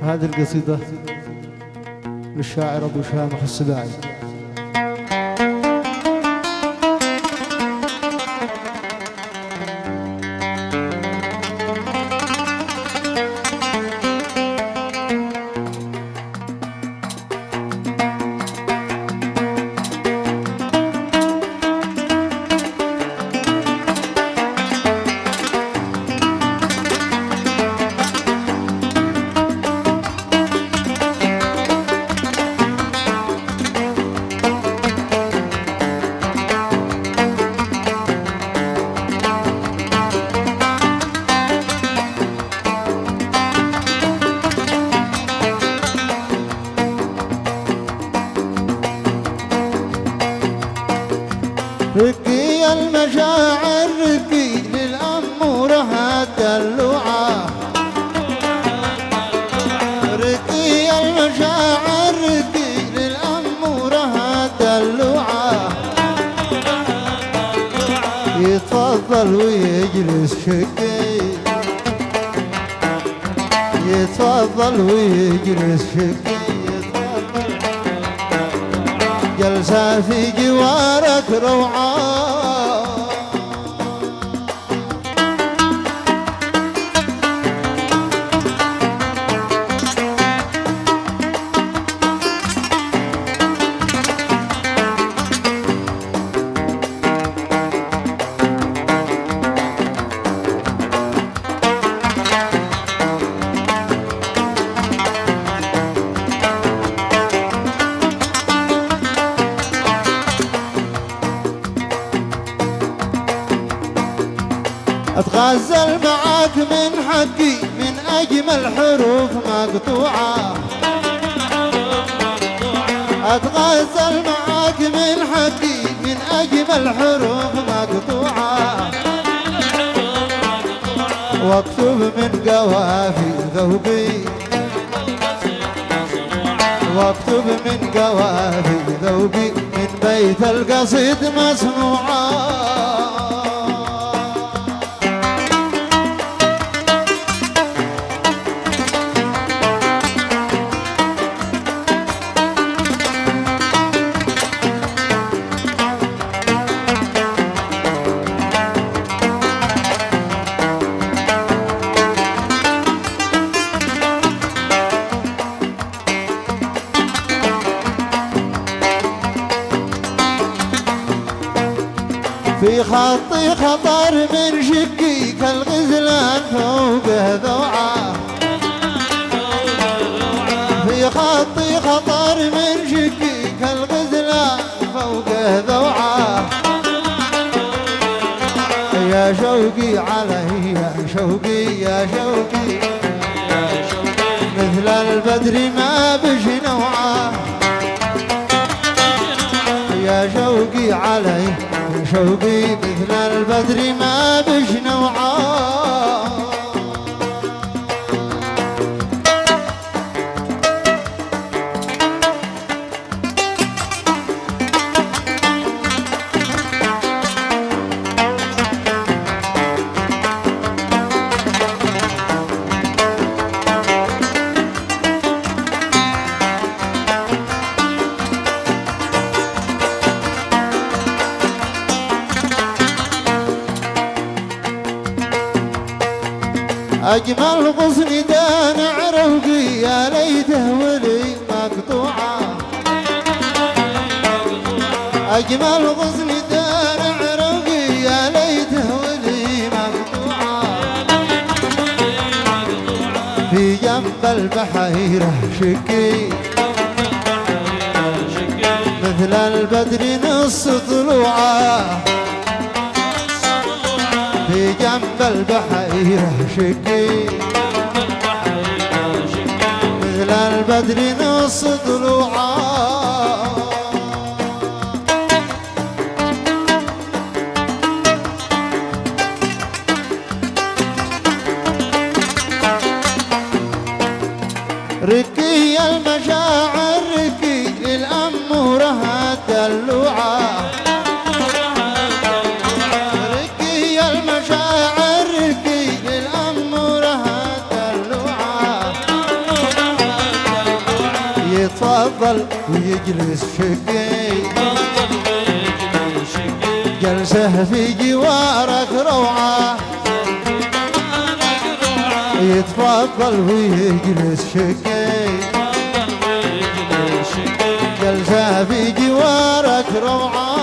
هذه القصيدة للشاعر أبو شامخ السباعي. رقي المشاعر رقي للأمورة الدلوعة، رقي المشاعر رقي للأمورة الدلوعة، يتفضل ويجلس شقي، يتفضل ويجلس شقي، جلسة في جوارك روعة. أتغزل معاك من حقي من أجمل حروف مقطوعة، أتغزل معاك من حقي من أجمل حروف مقطوعة، واكتب من قوافي ذوقي، واكتب من قوافي ذوقي من بيت القصيد مسموعة. في خطي خطر من شقي كالغزلان فوقه ذوعة، في خطي خطر من شقي كالغزلان فوقه ذوعة، يا شوقي علي يا شوقي يا شوقي مثل البدر ما بش نوعه، يا شوقي علي شوقي مثل البدر ما بش نوعه. أجمل غصن دانع روقي يا ليته ولي مقطوعة، أجمل غصن دانع روقي يا ليته ولي مقطوعة، في جنب البحيرة شقي مثل البدر نص طلوعه، في جنب البحيرة شقي مثل البدر نص طلوعه. رقي المشاعر رقي للأمورة الدلوعة، رقي المشاعر رقي للأمورة يتفضل ويجلس شقي جلسه في جوارك روعة يتفضل ويجلس شقي جلسه في جوارك روعة